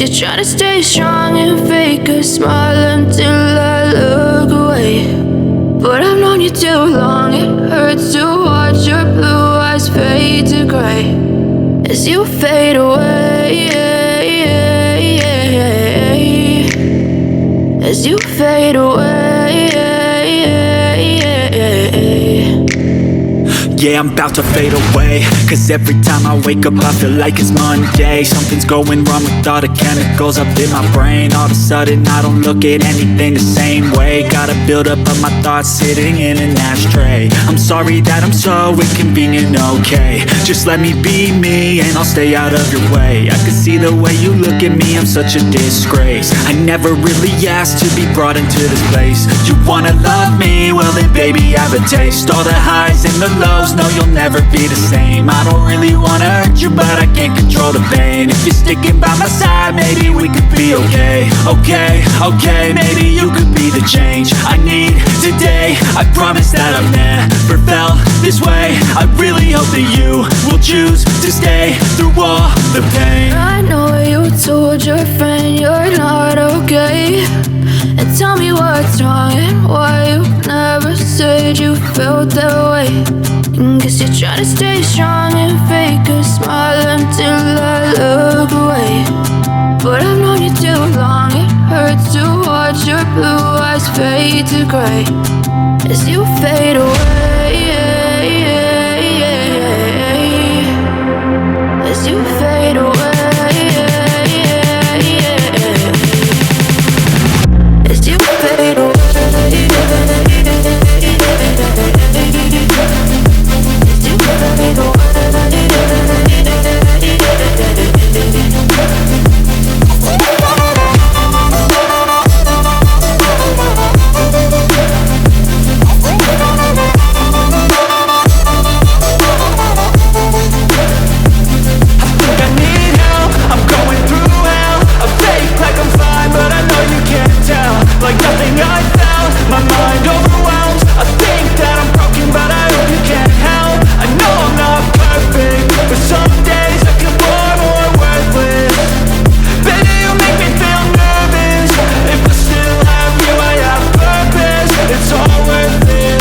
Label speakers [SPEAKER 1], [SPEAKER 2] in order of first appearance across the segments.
[SPEAKER 1] you're trying to stay strong and fake a smile until I look away. But I've known you too long, it hurts to watch your blue eyes fade to gray as you fade away, as you fade away.
[SPEAKER 2] Yeah, I'm about to fade away, cause every time I wake up I feel like it's Monday. Something's going wrong with all the chemicals up in my brain. All of a sudden I don't look at anything the same way. Gotta build up of my thoughts sitting in an ashtray. I'm sorry that I'm so inconvenient, okay. Just let me be me and I'll stay out of your way. I can see the way you look at me, I'm such a disgrace. I never really asked to be brought into this place. You wanna love me? Well then baby, have a taste. All the highs and the lows, no, you'll never be the same. I don't really wanna hurt you, but I can't control the pain. If you're sticking by my side, maybe we could be okay. Okay, maybe you could be the change I need today. I promise that I've never felt this way. I really hope that you will choose to stay through all the pain.
[SPEAKER 1] I know you told your friend you're not okay, and tell me what's wrong and why you never said you felt that way. Guess you're trying to stay strong and fake a smile until I look away. But I've known you too long, it hurts to watch your blue eyes fade to gray as you fade away, as you fade away, as you fade away.
[SPEAKER 2] Like nothing I found, my mind overwhelms. I think that I'm broken, but I hope you can't help. I know I'm not perfect, but some days I feel more worthless. Baby, you make me feel nervous. If I still have you, I have purpose. It's all worth it.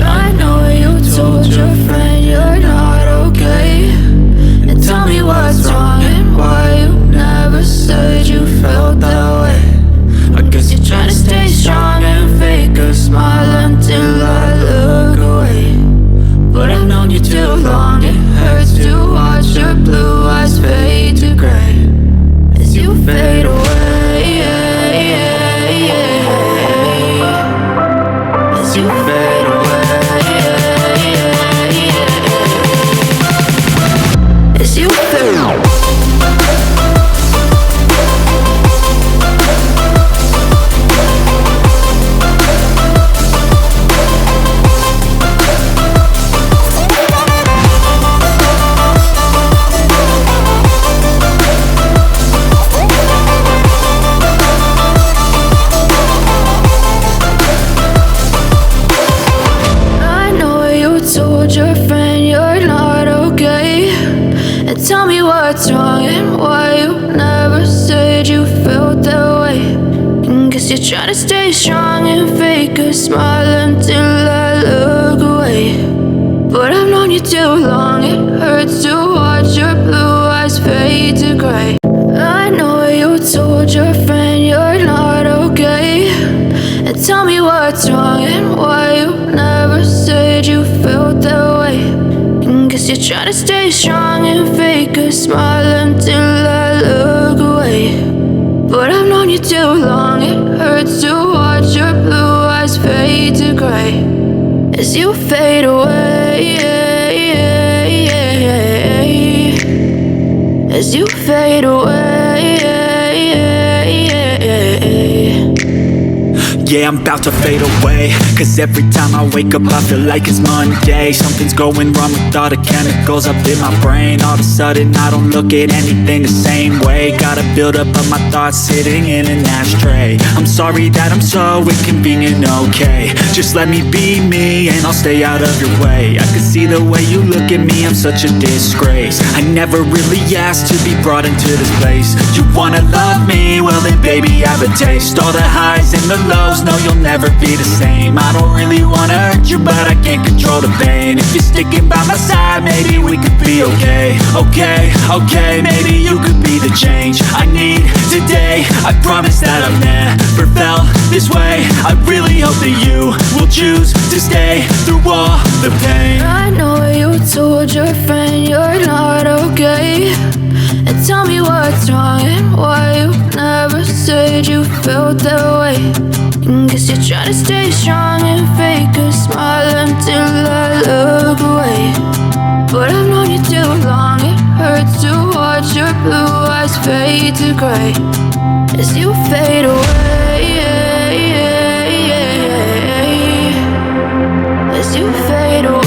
[SPEAKER 1] I know you told your friend you're not okay, and tell me what's wrong and why you never said you felt that way. I guess you're trying to stay strong and fake a smile until I look away. But I've known you too long, it hurts to watch your blue eyes fade to gray as you fade away, as you fade away, as you fade away. Your friend you're not okay, and tell me what's wrong and why you never said you felt that way. Guess you're trying to stay strong and fake a smile until I look away. But I've known you too long, it hurts to watch your blue eyes fade to gray. I know you told your friend you're not okay, and tell me what's wrong and why you never said you felt that way. Guess you're trying to stay strong and fake a smile until I look away. But I've known you too long, it hurts to watch your blue eyes fade to gray as you fade away, as you fade away.
[SPEAKER 2] Yeah, I'm about to fade away, cause every time I wake up I feel like it's Monday. Something's going wrong with all the chemicals up in my brain. All of a sudden I don't look at anything the same way. Gotta build-up of my thoughts sitting in an ashtray. I'm sorry that I'm so inconvenient, okay? Just let me be me and I'll stay out of your way. I can see the way you look at me, I'm such a disgrace. I never really asked to be brought into this place. You wanna love me? Well then baby, have a taste. All the highs and the lows, no you'll never be the same. I don't really wanna hurt you, but I can't control the pain. If you're sticking by my side, maybe we could be okay. Okay, maybe you could be the change I need today. I promise that I've never felt this way. I really hope that you will choose to stay through all the pain.
[SPEAKER 1] I know you told your friend you're not okay, and tell me what's wrong and why you never said you felt that way. Guess you're trying to stay strong and fake a smile until I look away. But I've known you too long, it hurts to watch your blue eyes fade to gray as you fade away, as you fade away.